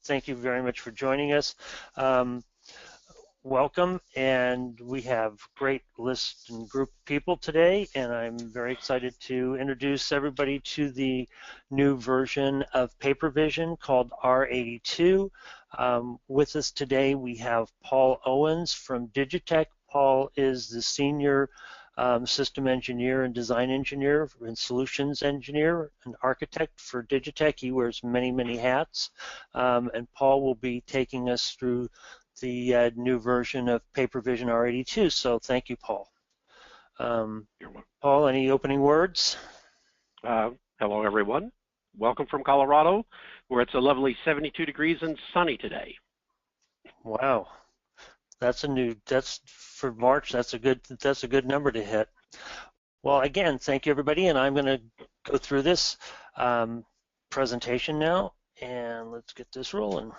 Thank you very much for joining us. Welcome, and we have a great list and group of people today, and I'm very excited to introduce everybody to the new version of PaperVision called R82. With us today we have Paul Owens from Digitech. Paul is the senior system engineer and design engineer and solutions engineer and architect for Digitech. He wears many, many hats, and Paul will be taking us through the new version of PaperVision R82. So thank you, Paul. Paul, any opening words? Hello, everyone. Welcome from Colorado, where it's a lovely 72 degrees and sunny today. Wow, that's for March. That's a good number to hit. Well, again, thank you, everybody, and I'm going to go through this presentation now, and let's get this rolling.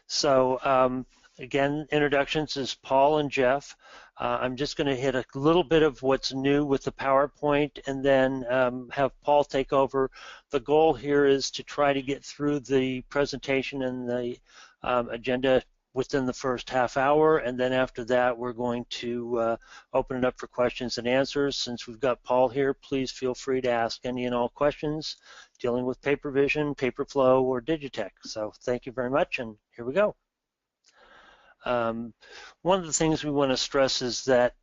So. Again, introductions is Paul and Jeff. I'm just going to hit a little bit of what's new with the PowerPoint and then have Paul take over. The goal here is to try to get through the presentation and the agenda within the first half hour, and then after that we're going to open it up for questions and answers. Since we've got Paul here, please feel free to ask any and all questions dealing with PaperVision, PaperFlow, or Digitech. So thank you very much, and here we go. One of the things we want to stress is that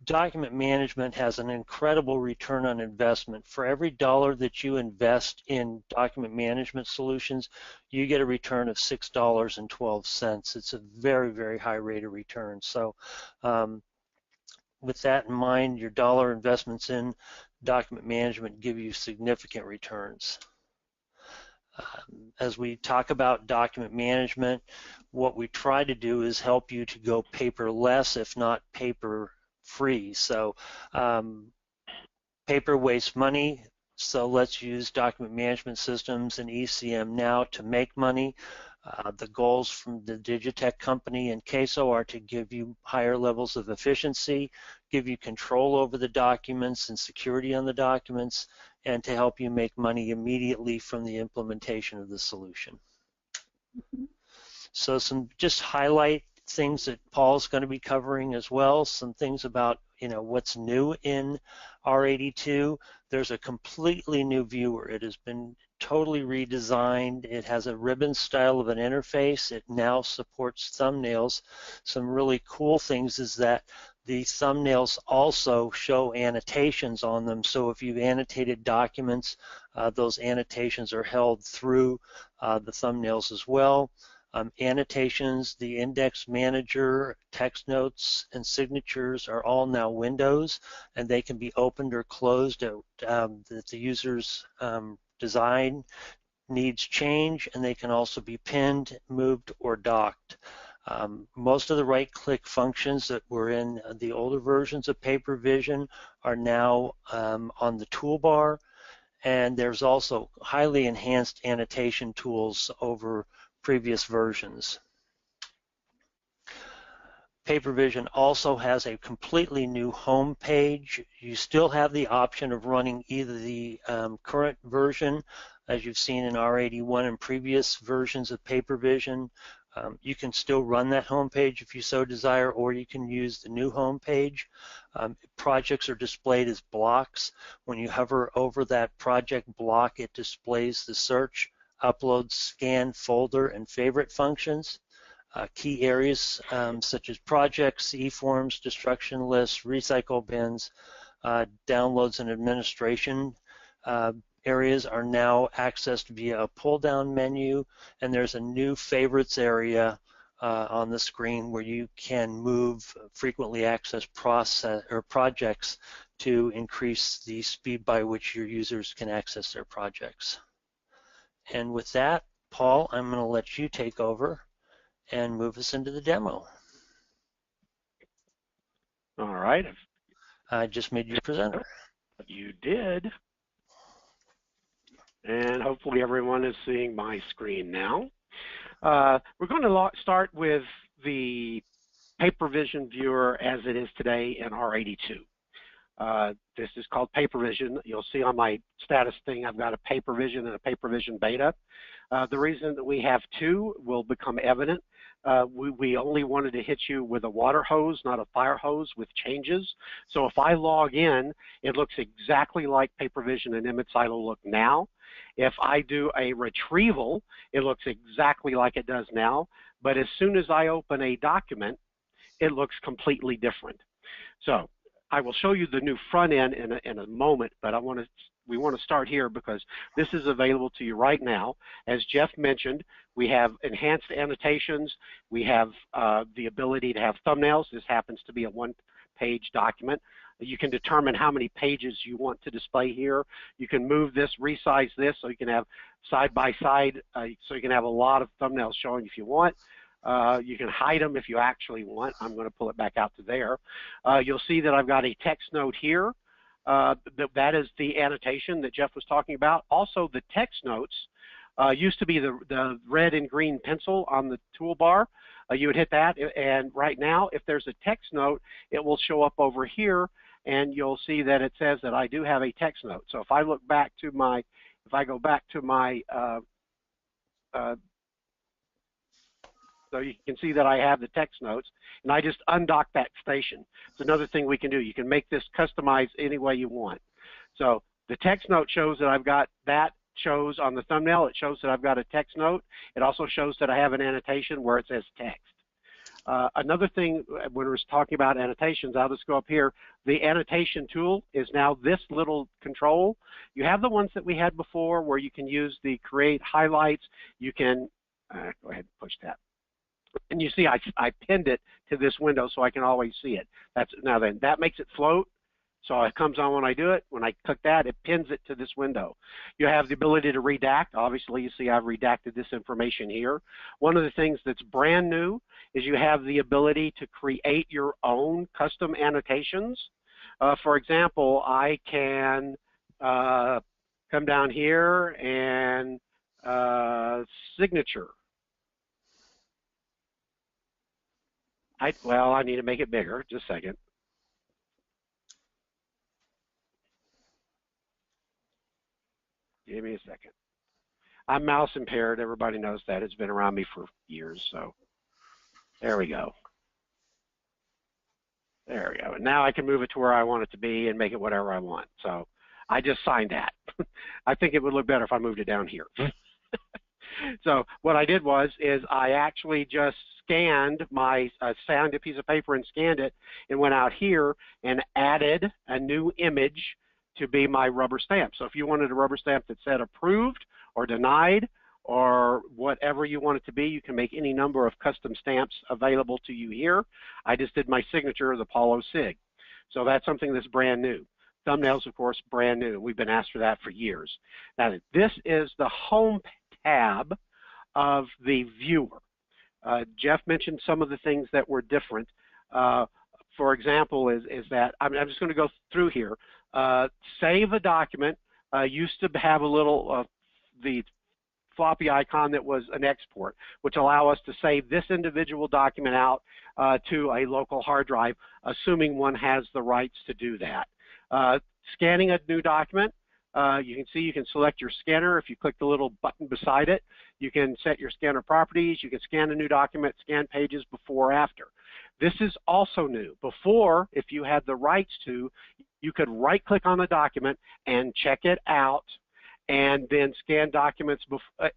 document management has an incredible return on investment. For every dollar that you invest in document management solutions, you get a return of $6.12. It's a very, very high rate of return. So with that in mind, your dollar investments in document management give you significant returns. As we talk about document management, what we try to do is help you to go paperless, if not paper free. So paper wastes money, so let's use document management systems and ECM now to make money. The goals from the Digitech company and CASO are to give you higher levels of efficiency, give you control over the documents and security on the documents, and to help you make money immediately from the implementation of the solution. So just highlight things that Paul's going to be covering as well, some things about what's new in R82. There's a completely new viewer. It has been totally redesigned. It has a ribbon style of an interface. It now supports thumbnails. Some really cool things is that the thumbnails also show annotations on them. So if you've annotated documents, those annotations are held through the thumbnails as well. Annotations, the index manager, text notes, and signatures are all now windows, and they can be opened or closed at the user's design needs change, and they can also be pinned, moved, or docked. Most of the right-click functions that were in the older versions of PaperVision are now on the toolbar, and there's also highly enhanced annotation tools over previous versions. PaperVision also has a completely new home page. You still have the option of running either the current version, as you've seen in R81 and previous versions of PaperVision. You can still run that home page if you so desire, or you can use the new home page. Projects are displayed as blocks. When you hover over that project block, it displays the search, upload, scan, folder, and favorite functions. Key areas such as projects, e-forms, destruction lists, recycle bins, downloads, and administration areas are now accessed via a pull-down menu, and there's a new favorites area on the screen where you can move frequently accessed projects to increase the speed by which your users can access their projects. And with that, Paul, I'm going to let you take over and move us into the demo. All right. I just made you presenter. You did. And hopefully everyone is seeing my screen now. We're going to start with the PaperVision viewer as it is today in R82. This is called PaperVision. You'll see on my status thing I've got a PaperVision and a PaperVision Beta. The reason that we have two will become evident. We only wanted to hit you with a water hose, not a fire hose with changes. So if I log in, it looks exactly like PaperVision and Image Silo look now. If I do a retrieval, it looks exactly like it does now. But as soon as I open a document, it looks completely different. So I will show you the new front end in a moment, but we want to start here because this is available to you right now. As Jeff mentioned, we have enhanced annotations. We have the ability to have thumbnails. This happens to be a one-page document. You can determine how many pages you want to display here. You can move this, resize this, so you can have side-by-side, so you can have a lot of thumbnails showing if you want. You can hide them if you actually want. I'm going to pull it back out to there. You'll see that I've got a text note here. That is the annotation that Jeff was talking about. Also, the text notes used to be the red and green pencil on the toolbar. You would hit that, and right now, if there's a text note, it will show up over here, and you'll see that it says that I do have a text note. So if I look back to my, if I go back to my so you can see that I have the text notes, and I just undock that station. It's another thing we can do. You can make this customized any way you want. So the text note shows that I've got that, shows on the thumbnail, it shows that I've got a text note. It also shows that I have an annotation where it says text. Another thing, when we're talking about annotations, I'll just go up here. The annotation tool is now this little control. You have the ones that we had before where you can use the create highlights. You can, go ahead and push that. And you see I pinned it to this window so I can always see it. Now then, that makes it float. So it comes on when I do it. When I click that, it pins it to this window. You have the ability to redact. Obviously, you see I've redacted this information here. One of the things that's brand new is you have the ability to create your own custom annotations. For example, I can come down here and signature. Well, I need to make it bigger. Just a second. Give me a second. I'm mouse impaired. Everybody knows that. It's been around me for years. So there we go. There we go. And now I can move it to where I want it to be and make it whatever I want. So I just signed that. I think it would look better if I moved it down here. So what I did is I actually just scanned my, found a piece of paper and scanned it and went out here and added a new image to be my rubber stamp. So if you wanted a rubber stamp that said approved or denied or whatever you want it to be, you can make any number of custom stamps available to you here. I just did my signature, the Apollo SIG. So that's something that's brand new. Thumbnails, of course, brand new. We've been asked for that for years. Now, this is the home tab of the viewer. Jeff mentioned some of the things that were different. For example, is that I'm just going to go through here. Save a document used to have a little the floppy icon that was an export, which allow us to save this individual document out to a local hard drive, assuming one has the rights to do that. Scanning a new document, you can see you can select your scanner. If you click the little button beside it, you can set your scanner properties. You can scan a new document, scan pages before or after. This is also new. Before, if you had the rights to, you could right-click on the document and check it out and then scan documents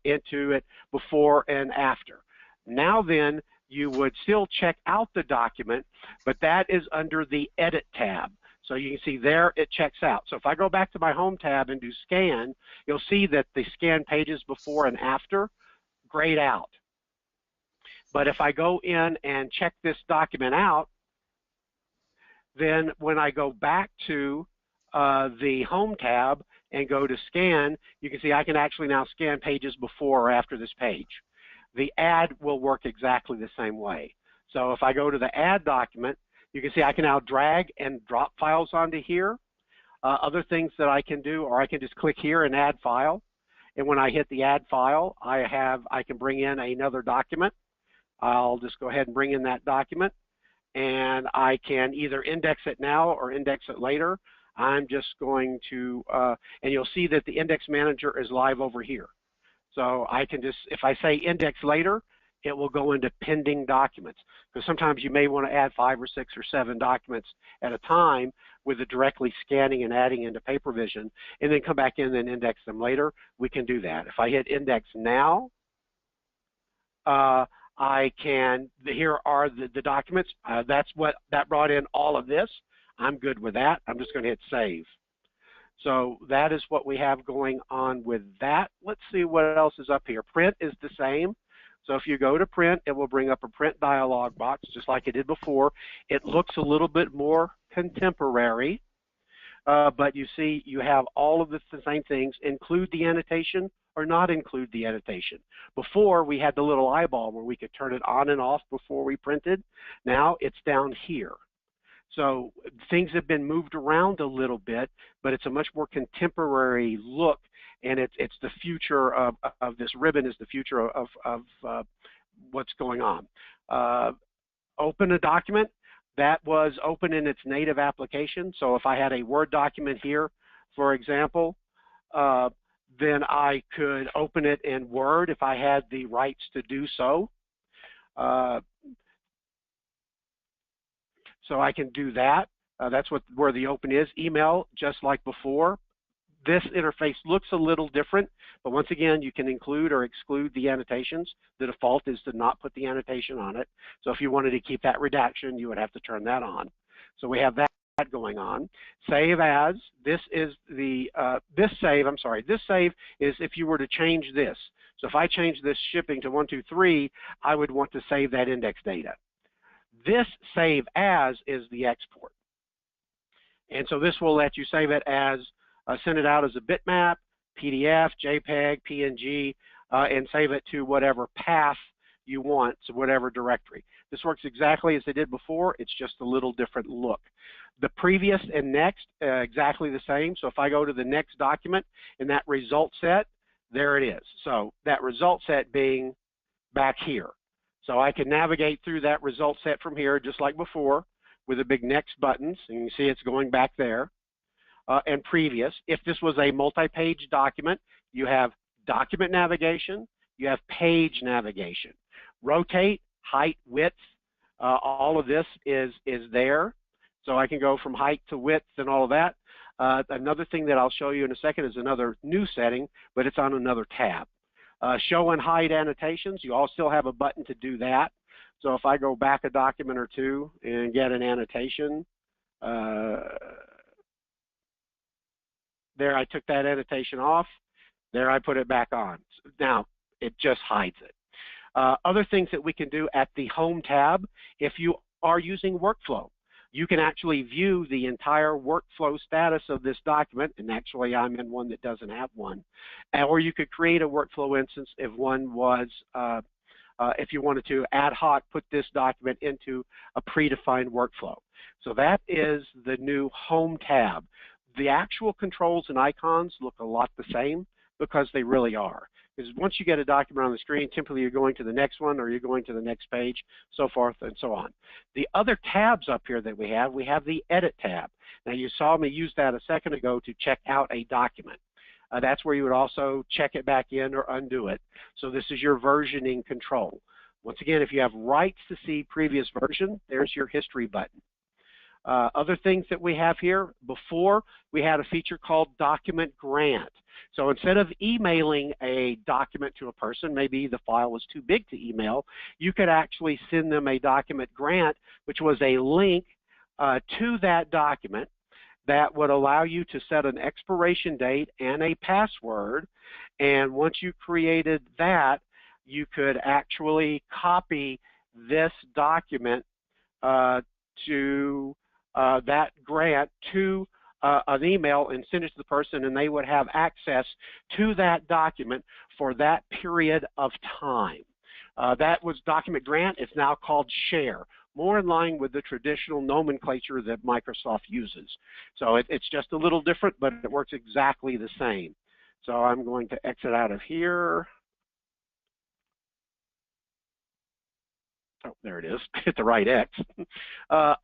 into it before and after. Now then, you would still check out the document, but that is under the Edit tab. So you can see there it checks out. So if I go back to my Home tab and do Scan, you'll see that the scan pages before and after grayed out. But if I go in and check this document out, then when I go back to the Home tab and go to Scan, you can see I can actually now scan pages before or after this page. The Add will work exactly the same way. So if I go to the Add document, you can see I can now drag and drop files onto here. Other things that I can do, or I can just click here and add file. And when I hit the add file, I can bring in another document. I'll just go ahead and bring in that document. and I can either index it now or index it later. I'm just going to, and you'll see that the index manager is live over here. So I can just, if I say index later, it will go into pending documents. Because sometimes you may want to add 5 or 6 or 7 documents at a time with it directly scanning and adding into PaperVision, and then come back in and index them later. We can do that. If I hit index now, I can, here are the documents. That brought in all of this. I'm good with that. I'm just going to hit save. So that is what we have going on with that. Let's see what else is up here. Print is the same. So if you go to print, it will bring up a print dialog box just like it did before. It looks a little bit more contemporary, but you see you have all of the same things. Include the annotation or not include the annotation. Before, we had the little eyeball where we could turn it on and off before we printed. Now it's down here. So things have been moved around a little bit, but it's a much more contemporary look, and it's the future of this ribbon is the future of what's going on. Open a document. That was open in its native application. So if I had a Word document here, for example, then I could open it in Word if I had the rights to do so. So I can do that. That's where the open is. Email, just like before. This interface looks a little different, but once again, you can include or exclude the annotations. The default is to not put the annotation on it. So if you wanted to keep that redaction, you would have to turn that on. So we have that going on. Save as, this is the, this save is if you were to change this. So if I change this shipping to 123, I would want to save that index data. This save as is the export. And so this will let you save it as, send it out as a bitmap, PDF, JPEG, PNG, and save it to whatever path you want, to whatever directory. This works exactly as they did before. It's just a little different look. The previous and next, exactly the same. So if I go to the next document in that result set, there it is. So that result set being back here. So I can navigate through that result set from here just like before with the big next buttons, and you can see it's going back there. And previous, if this was a multi-page document, you have document navigation, you have page navigation. Rotate, height, width, all of this is there. So I can go from height to width and all of that. Another thing that I'll show you in a second is another new setting, but it's on another tab. Show and hide annotations, you all still have a button to do that. So if I go back a document or two and get an annotation, there I took that annotation off, there I put it back on. Now it just hides it. Other things that we can do at the Home tab, if you are using workflow, you can actually view the entire workflow status of this document, and actually I'm in one that doesn't have one. Or you could create a workflow instance if one was, if you wanted to ad hoc put this document into a predefined workflow. So that is the new Home tab. The actual controls and icons look a lot the same because they really are. Because once you get a document on the screen, typically you're going to the next one or you're going to the next page, so forth and so on. The other tabs up here that we have the Edit tab. Now you saw me use that a second ago to check out a document. That's where you would also check it back in or undo it. So this is your versioning control. Once again, if you have rights to see previous version, there's your history button. Other things that we have here, before we had a feature called Document Grant. So instead of emailing a document to a person, maybe the file was too big to email, you could actually send them a document grant, which was a link to that document that would allow you to set an expiration date and a password. And once you created that, you could actually copy this document to that grant to an email and send it to the person, and they would have access to that document for that period of time. That was document grant. It's now called share, more in line with the traditional nomenclature that Microsoft uses. So it's just a little different, but it works exactly the same. So I'm going to exit out of here. oh, there it is, hit the right X.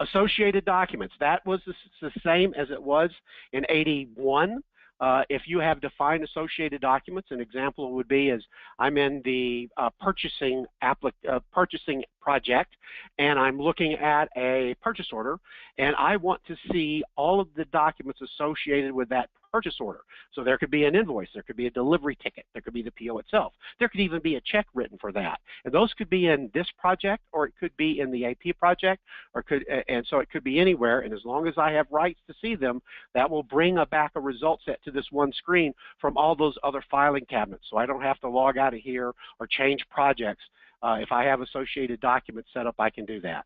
Associated documents, that was the same as it was in 81. If you have defined associated documents, an example would be is I'm in the purchasing project, and I'm looking at a purchase order, and I want to see all of the documents associated with that purchase order. So there could be an invoice, there could be a delivery ticket, there could be the PO itself, there could even be a check written for that. And those could be in this project, or it could be in the AP project, and so it could be anywhere. And as long as I have rights to see them, that will bring back a result set to this one screen from all those other filing cabinets. So I don't have to log out of here or change projects. If I have associated documents set up, I can do that.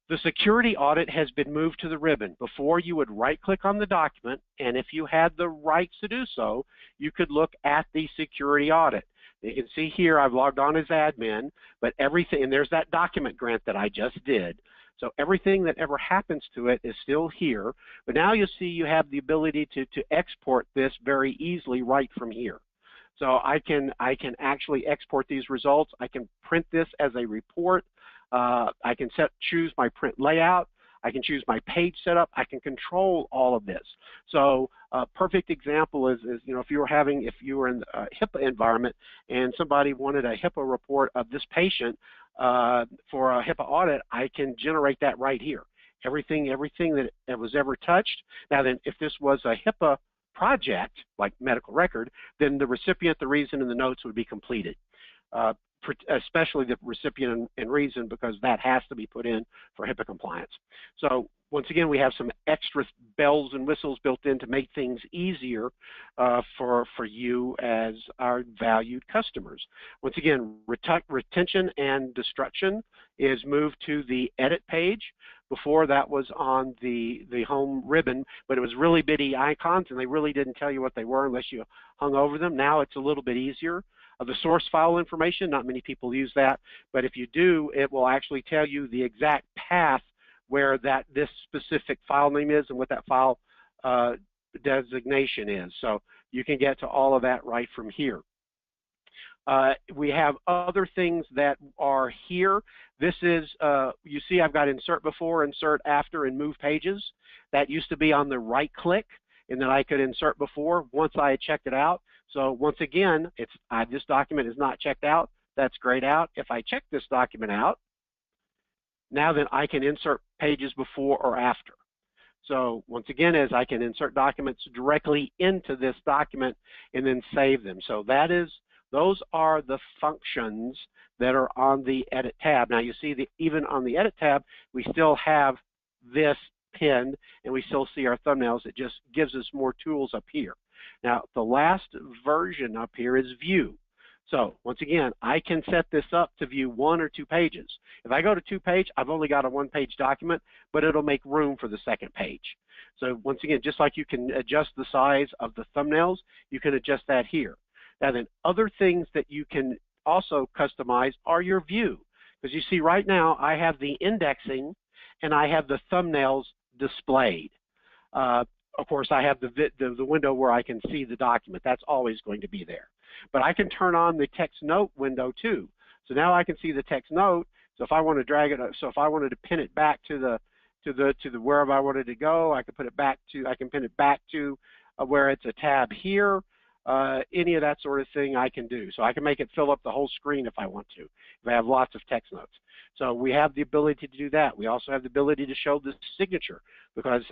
The security audit has been moved to the ribbon. Before, you would right-click on the document, and if you had the rights to do so, you could look at the security audit. You can see here I've logged on as admin, but everything, and there's that document grant that I just did. So everything that ever happens to it is still here, but now you'll see you have the ability to export this very easily right from here. So I can actually export these results. I can print this as a report. I can choose my print layout. I can choose my page setup. I can control all of this. So a perfect example is you know, if you were in a HIPAA environment and somebody wanted a HIPAA report of this patient for a HIPAA audit, I can generate that right here. Everything that was ever touched. Now then, if this was a HIPAA project, like medical record, then the recipient, the reason, and the notes would be completed. Especially the recipient and reason, because that has to be put in for HIPAA compliance. So once again, we have some extra bells and whistles built in to make things easier for you as our valued customers. Once again, retention and destruction is moved to the edit page. Before, that was on the home ribbon, but it was really bitty icons, and they really didn't tell you what they were unless you hung over them. Now it's a little bit easier. The source file information, not many people use that, but if you do, it will actually tell you the exact path where this specific file name is and what that file designation is. So you can get to all of that right from here. We have other things that are here. This is, you see I've got insert before, insert after, and move pages. That used to be on the right click, and then I could insert before once I had checked it out. So once again, this document is not checked out. That's grayed out. If I check this document out, now then I can insert pages before or after. So once again, as I can insert documents directly into this document and then save them. So those are the functions that are on the Edit tab. Now you see that even on the Edit tab, we still have this pinned, and we still see our thumbnails. It just gives us more tools up here. Now, the last version up here is View. So once again, I can set this up to view 1 or 2 pages. If I go to 2 page, I've only got a 1-page document, but it'll make room for the second page. So once again, just like you can adjust the size of the thumbnails, you can adjust that here. Now then, other things that you can also customize are your view. Because you see right now, I have the indexing and I have the thumbnails displayed. Of course, I have the window where I can see the document. That's always going to be there. But I can turn on the text note window too. So now I can see the text note. So if I want to drag it, so if I wanted to pin it back to wherever I wanted to go, I can put it back to. I can pin it back to where it's a tab here. Any of that sort of thing I can do. So I can make it fill up the whole screen if I want to, if I have lots of text notes. So we have the ability to do that. We also have the ability to show the signature, because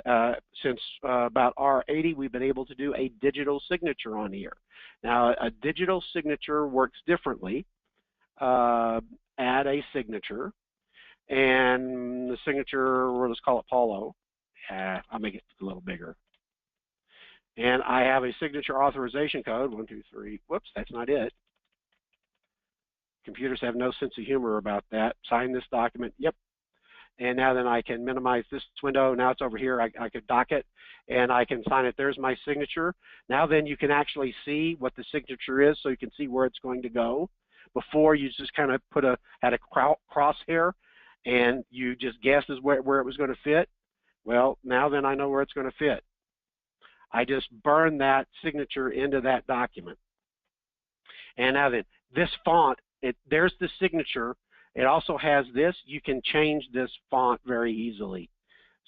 since about R80, we've been able to do a digital signature on here. Now, a digital signature works differently. Add a signature, and the signature, let's call it Paulo. I'll make it a little bigger. And I have a signature authorization code, 1, 2, 3. Whoops, that's not it. Computers have no sense of humor about that. Sign this document, yep. And now then I can minimize this window. Now it's over here. I could dock it, and I can sign it. There's my signature. Now then you can actually see what the signature is, so you can see where it's going to go. Before, you just kind of had a crosshair, and you just guessed where it was going to fit. Well, now then I know where it's going to fit. I just burn that signature into that document. And now then, this font there's the signature. It also has this. You can change this font very easily.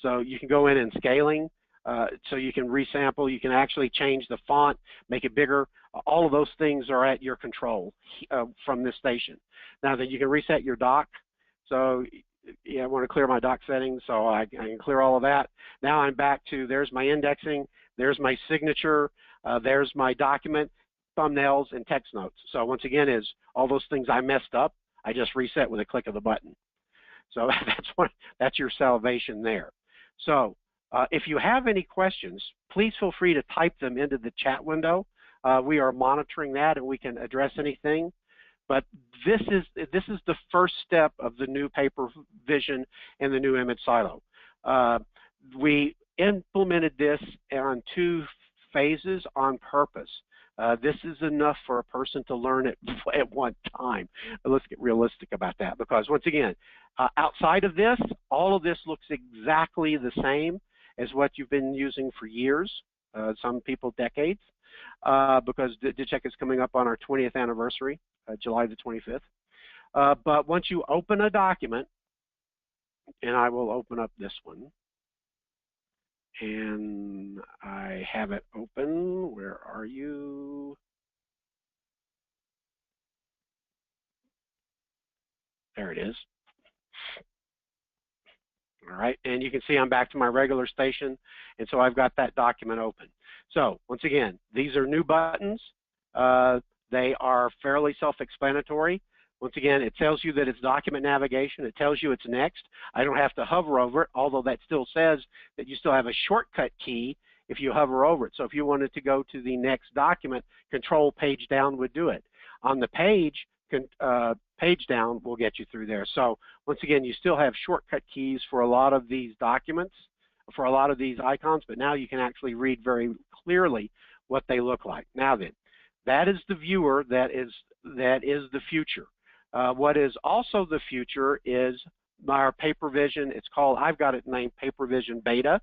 So you can go in and scaling, so you can resample. You can actually change the font, make it bigger. All of those things are at your control from this station. Now that you can reset your dock. So yeah, I want to clear my dock settings, so I can clear all of that. Now I'm back to, there's my indexing, there's my signature, there's my document, thumbnails, and text notes. So once again, is all those things I messed up, I just reset with a click of the button. So that's your salvation there. So if you have any questions, please feel free to type them into the chat window. We are monitoring that, and we can address anything. But this is the first step of the new PaperVision and the new image silo. We implemented this on 2 phases on purpose. This is enough for a person to learn it at one time. But let's get realistic about that, because once again, outside of this, all of this looks exactly the same as what you've been using for years, some people decades, because DigCheck is coming up on our 20th anniversary, July the 25th. But once you open a document, and I will open up this one, and I have it open. Where are you? There it is. All right, and you can see I'm back to my regular station, and so I've got that document open. So once again, these are new buttons. They are fairly self-explanatory. Once again, it tells you that it's document navigation. It tells you it's next. I don't have to hover over it, although that still says that you still have a shortcut key if you hover over it. So if you wanted to go to the next document, control page down would do it. On the page, page down will get you through there. So once again, you still have shortcut keys for a lot of these documents, for a lot of these icons, but now you can actually read very clearly what they look like. Now then, that is the viewer, that is the future. What is also the future is our PaperVision. It's called, I've got it named PaperVision Beta,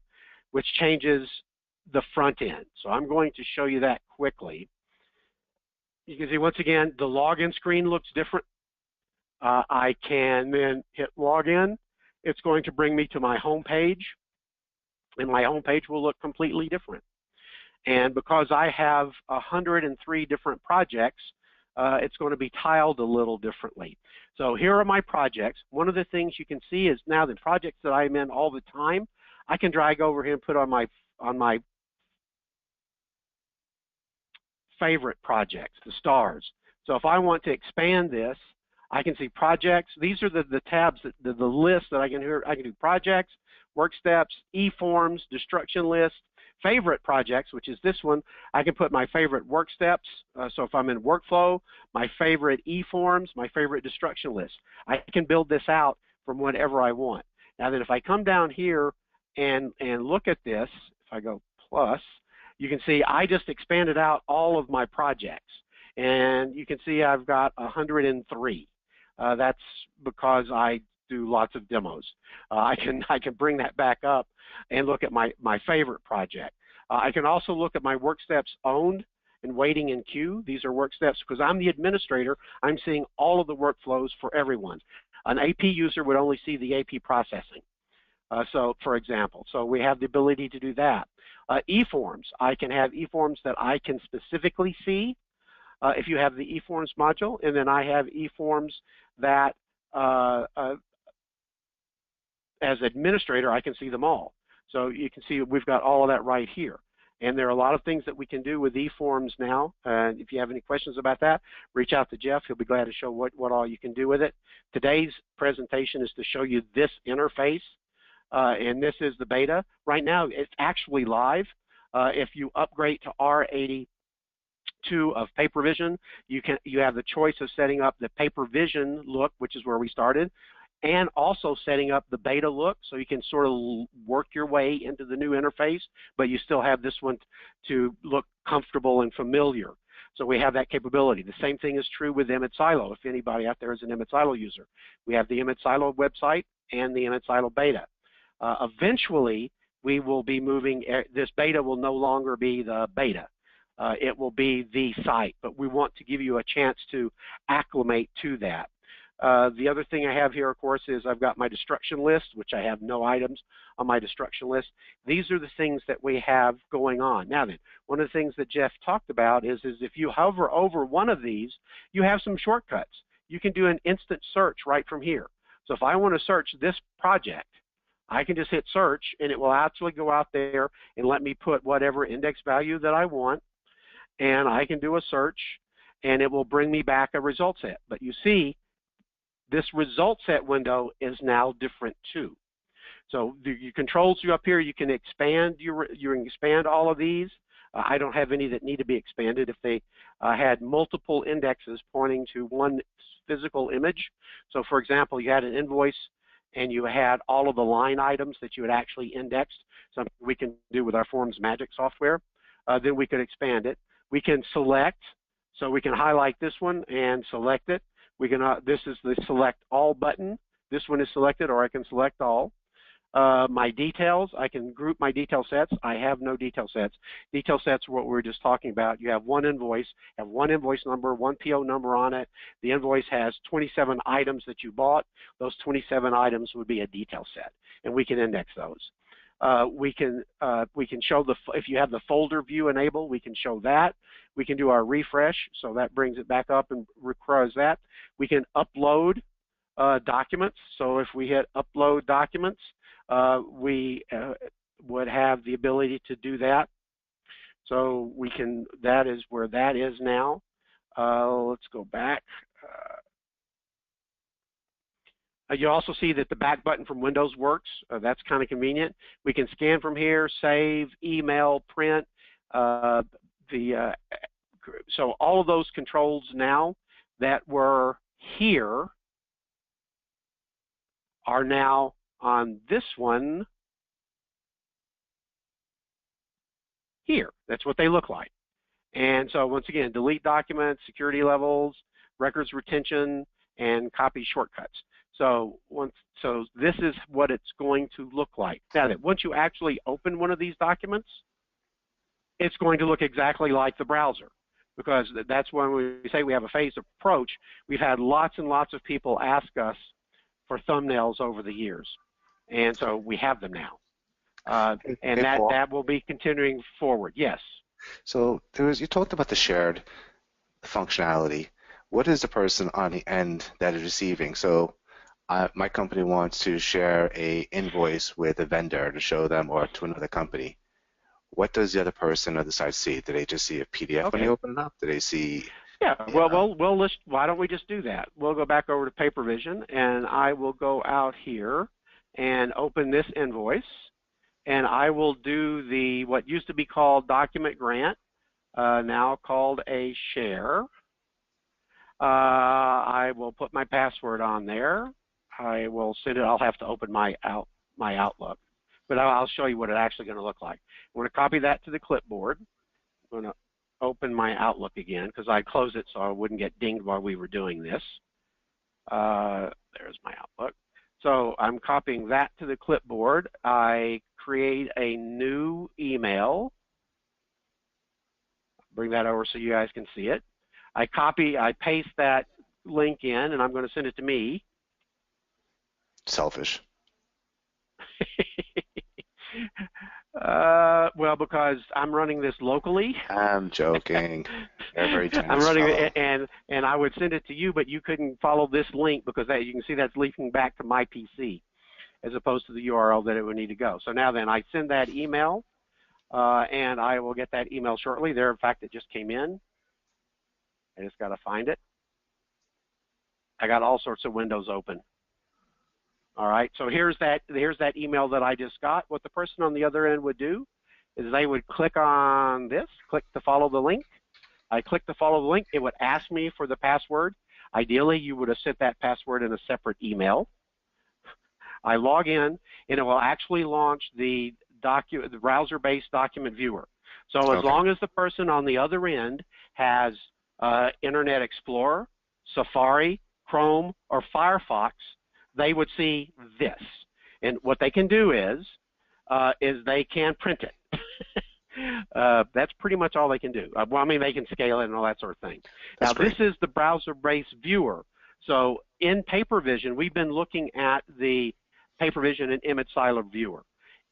which changes the front end. So I'm going to show you that quickly. You can see once again, the login screen looks different. I can then hit login. It's going to bring me to my home page, and my home page will look completely different. And because I have 103 different projects, it's going to be tiled a little differently. So here are my projects. One of the things you can see is now the projects that I'm in all the time, I can drag over here and put on my favorite projects, the stars. So if I want to expand this, I can see projects. These are the tabs, the list that I can do projects, work steps, e-forms, destruction list, favorite projects, which is this one. I can put my favorite work steps. So if I'm in workflow, my favorite e-forms, my favorite destruction list. I can build this out from whatever I want. Now then, if I come down here and look at this, if I go plus, you can see I just expanded out all of my projects. And you can see I've got 103. That's because I do lots of demos. I can bring that back up and look at my favorite project. I can also look at my work steps owned and waiting in queue. These are work steps because I'm the administrator. I'm seeing all of the workflows for everyone. An AP user would only see the AP processing. So for example, so we have the ability to do that. E-forms, I can have e-forms that I can specifically see if you have the e-forms module, and then I have e-forms that as administrator, I can see them all. So you can see we've got all of that right here. And there are a lot of things that we can do with e-forms now. If you have any questions about that, reach out to Jeff. He'll be glad to show what all you can do with it. Today's presentation is to show you this interface, and this is the beta. Right now, it's actually live. If you upgrade to R82 of PaperVision, you have the choice of setting up the PaperVision look, which is where we started, and also setting up the beta look, so you can sort of work your way into the new interface, but you still have this one to look comfortable and familiar. So we have that capability. The same thing is true with Image Silo. If anybody out there is an Image Silo user, we have the Image Silo website and the Image Silo beta. Eventually, we will be moving, this beta will no longer be the beta. it will be the site, but we want to give you a chance to acclimate to that. The other thing I have here, of course, is I've got my destruction list, which I have no items on my destruction list. These are the things that we have going on. Now then, one of the things that Jeff talked about is if you hover over one of these, you have some shortcuts. You can do an instant search right from here. So if I want to search this project, I can just hit search, and it will actually go out there and let me put whatever index value that I want, and I can do a search, and it will bring me back a result set. But you see, this result set window is now different too. So the controls you up here, you can expand you can expand all of these. I don't have any that need to be expanded if they had multiple indexes pointing to one physical image. So for example, you had an invoice and you had all of the line items that you had actually indexed, something we can do with our Forms Magic software, then we could expand it. We can select, so we can highlight this one and select it. We can, this is the select all button. This one is selected, or I can select all. My details, I can group my detail sets. I have no detail sets. Detail sets are what we were just talking about. You have one invoice, have one invoice number, one PO number on it. The invoice has 27 items that you bought. Those 27 items would be a detail set, and we can index those. We can show if you have the folder view enabled, we can show that. We can do our refresh, so that brings it back up and requires that. We can upload documents. So if we hit upload documents, we would have the ability to do that. So we can, that is where that is now. Let's go back. You also see that the back button from Windows works. That's kind of convenient. We can scan from here, save, email, print. So all of those controls now that were here are now on this one here. That's what they look like. And so once again, delete documents, security levels, records retention, and copy shortcuts. So this is what it's going to look like. Now that once you actually open one of these documents, it's going to look exactly like the browser, because that's when we say we have a phased approach. We've had lots and lots of people ask us for thumbnails over the years, and so we have them now. And that will be continuing forward. Yes. So you talked about the shared functionality. What is the person on the end that is receiving? So my company wants to share a invoice with a vendor to show them, or to another company. What does the other person on the side see? Do they just see a PDF when they open it up? Do they see? Yeah. Well, why don't we just do that? We'll go back over to PaperVision, and I will go out here and open this invoice, and I will do what used to be called document grant, now called a share. I will put my password on there. I will send it. I'll have to open my Outlook, but I'll show you what it's actually going to look like. I'm going to copy that to the clipboard. I'm going to open my Outlook again because I closed it so I wouldn't get dinged while we were doing this. There's my Outlook. So I'm copying that to the clipboard. I create a new email. Bring that over so you guys can see it. I paste that link in, and I'm going to send it to me. Selfish. Well, because I'm running this locally. I'm joking. They're very generous. I'm running it, and I would send it to you, but you couldn't follow this link because you can see that's linking back to my PC as opposed to the URL that it would need to go. So now then, I send that email, and I will get that email shortly. There, in fact, it just came in. I just got to find it. I got all sorts of windows open. All right, so here's that email that I just got. What the person on the other end would do is they would click on this, click to follow the link. I click to follow the link. It would ask me for the password. Ideally, you would have set that password in a separate email. I log in, and it will actually launch the browser-based document viewer. So as long as the person on the other end has Internet Explorer, Safari, Chrome, or Firefox, they would see this. And what they can do is they can print it. That's pretty much all they can do. Well, I mean, they can scale it and all that sort of thing. That's Now, great. this is the browser-based viewer. So in PaperVision, we've been looking at the PaperVision and image silo viewer.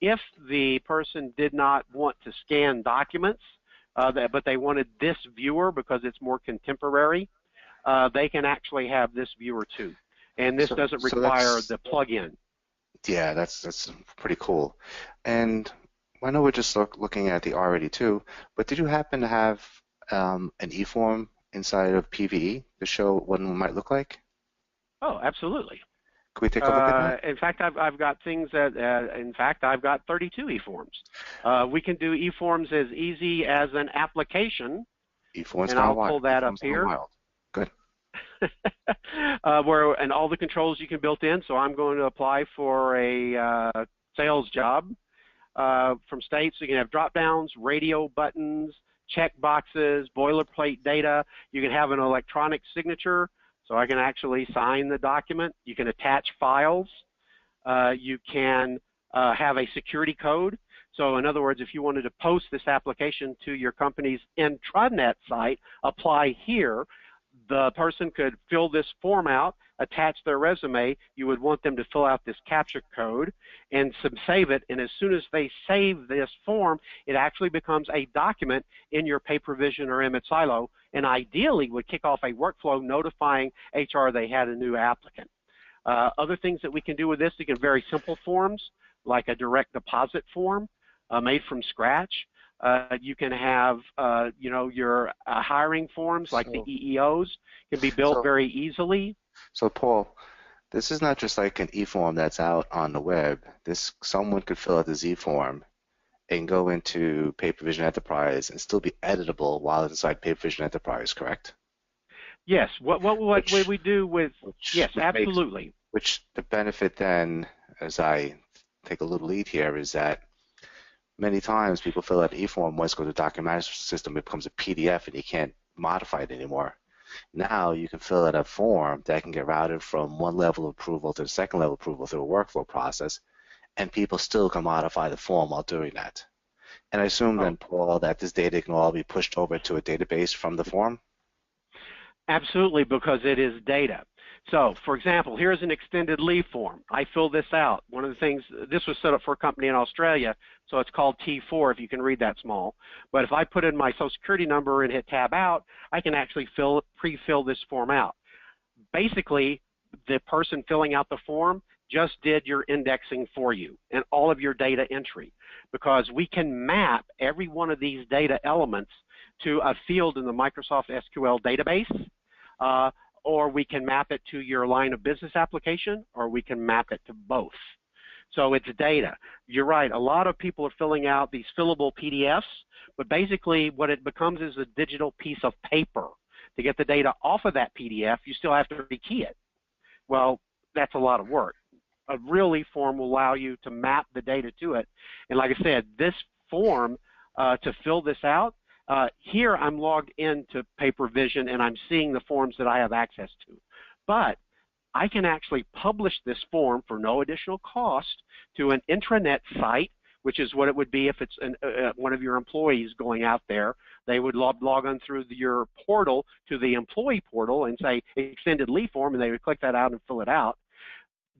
If the person did not want to scan documents, but they wanted this viewer because it's more contemporary, they can actually have this viewer too. And this doesn't require the plug-in. Yeah, that's pretty cool. And I know we're just looking at the R82, but did you happen to have an eForm inside of PVE to show what it might look like? Oh, absolutely. Can we take a look at that? In fact, I've got things that, in fact, I've got 32 eForms. We can do eForms as easy as an application, eForms and I'll pull that up eForms here. wild. Good. And all the controls you can build in. So I'm going to apply for a sales job from states. So you can have drop downs, radio buttons, check boxes, boilerplate data. You can have an electronic signature, so I can actually sign the document. You can attach files. You can have a security code. So in other words, if you wanted to post this application to your company's intranet site, apply here. The person could fill this form out, attach their resume. You would want them to fill out this captcha code and save it. And as soon as they save this form, it actually becomes a document in your PaperVision or image silo, and ideally would kick off a workflow notifying HR they had a new applicant. Other things that we can do with this, we can very simple forms like a direct deposit form made from scratch. You can have, you know, your hiring forms like the EEOs can be built very easily. So Paul, this is not just like an eForm that's out on the web. Someone could fill out the Z form and go into PaperVision Enterprise and still be editable while inside PaperVision Enterprise, correct? Yes. What we do with, yes, absolutely. Which the benefit then, as I take a little lead here, is that many times people fill out an eForm, once go to the document management system, it becomes a PDF and you can't modify it anymore. Now you can fill out a form that can get routed from one level of approval to the second level of approval through a workflow process, and people still can modify the form while doing that. And I assume then, Paul, that this data can all be pushed over to a database from the form? Absolutely, because it is data. So, for example, here's an extended leave form. I fill this out. One of the things, this was set up for a company in Australia, so it's called T4 if you can read that small. But if I put in my Social Security number and hit Tab Out, I can actually pre-fill this form out. Basically, the person filling out the form just did your indexing for you and all of your data entry, because we can map every one of these data elements to a field in the Microsoft SQL database, or we can map it to your line of business application, or we can map it to both. So it's data. You're right, a lot of people are filling out these fillable PDFs, but basically what it becomes is a digital piece of paper. To get the data off of that PDF, you still have to rekey it. Well, that's a lot of work. A real eForm will allow you to map the data to it. And like I said, this form, to fill this out, here I'm logged into PaperVision and I'm seeing the forms that I have access to. But I can actually publish this form for no additional cost to an intranet site, which is what it would be if it's one of your employees going out there. They would log on through your portal to the employee portal and say extended leave form, and they would click that out and fill it out.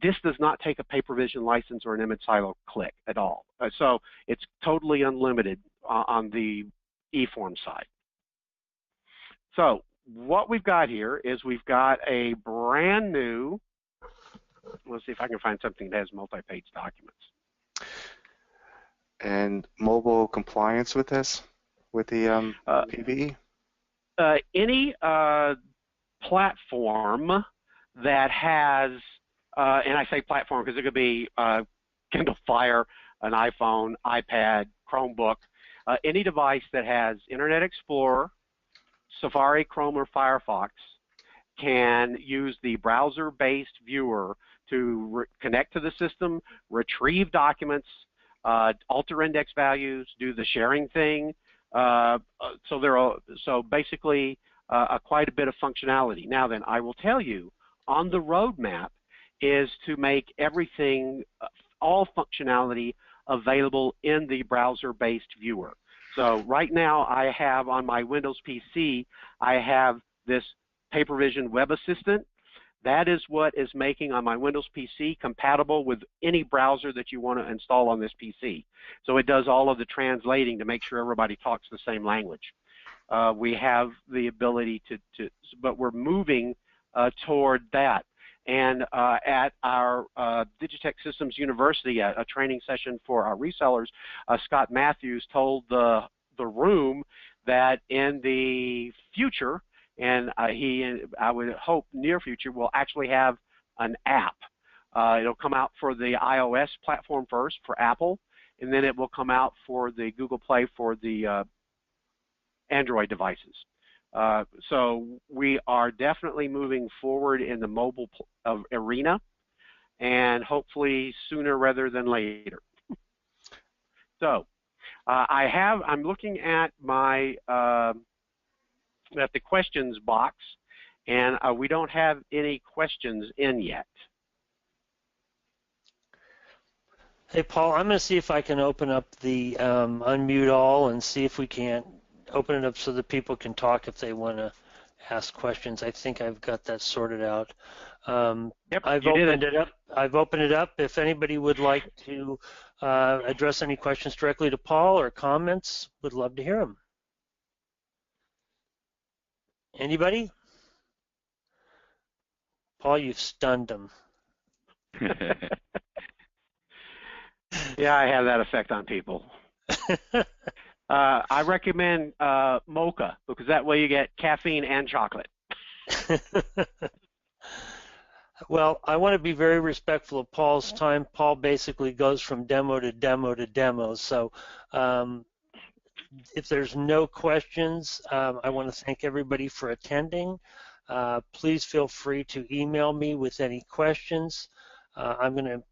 This does not take a PaperVision license or an image silo click at all. So it's totally unlimited on the eForm side. So what we've got here is we've got a brand new, let's see if I can find something that has multi-page documents. And mobile compliance with this, with the PVE? Any platform that has, and I say platform because it could be Kindle Fire, an iPhone, iPad, Chromebook, any device that has Internet Explorer, Safari, Chrome, or Firefox can use the browser-based viewer to connect to the system, retrieve documents, alter index values, do the sharing thing. So basically quite a bit of functionality. Now then, I will tell you, on the roadmap is to make everything, all functionality available in the browser-based viewer. So right now I have on my Windows PC, I have this PaperVision Web Assistant. That is what is making on my Windows PC compatible with any browser that you want to install on this PC. So it does all of the translating to make sure everybody talks the same language. We have the ability but we're moving toward that. And at our Digitech Systems University, a training session for our resellers, Scott Matthews told the room that in the future, and I would hope near future, we'll actually have an app. It'll come out for the iOS platform first for Apple, and then it will come out for the Google Play for the Android devices. So we are definitely moving forward in the mobile arena, and hopefully sooner rather than later. So I'm looking at my at the questions box, and we don't have any questions in yet. Hey, Paul, I'm going to see if I can open up the unmute all and see if we can't open it up so that people can talk if they want to ask questions. I think I've got that sorted out. Yep, I've opened it up. I've opened it up. If anybody would like to address any questions directly to Paul or comments, would love to hear them. Anybody? Paul, you've stunned them. Yeah, I have that effect on people. I recommend mocha because that way you get caffeine and chocolate. Well, I want to be very respectful of Paul's time. Paul basically goes from demo to demo to demo. So if there's no questions, I want to thank everybody for attending. Please feel free to email me with any questions. I'm going to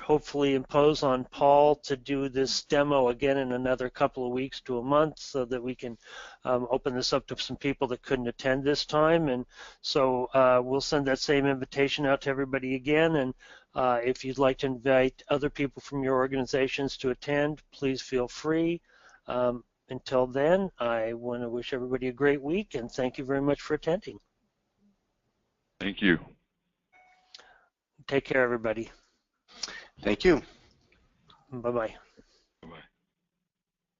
hopefully impose on Paul to do this demo again in another couple of weeks to a month so that we can open this up to some people that couldn't attend this time. And so we'll send that same invitation out to everybody again. And if you'd like to invite other people from your organizations to attend, please feel free. Until then, I want to wish everybody a great week and thank you very much for attending. Thank you. Take care, everybody. Thank you. Bye-bye.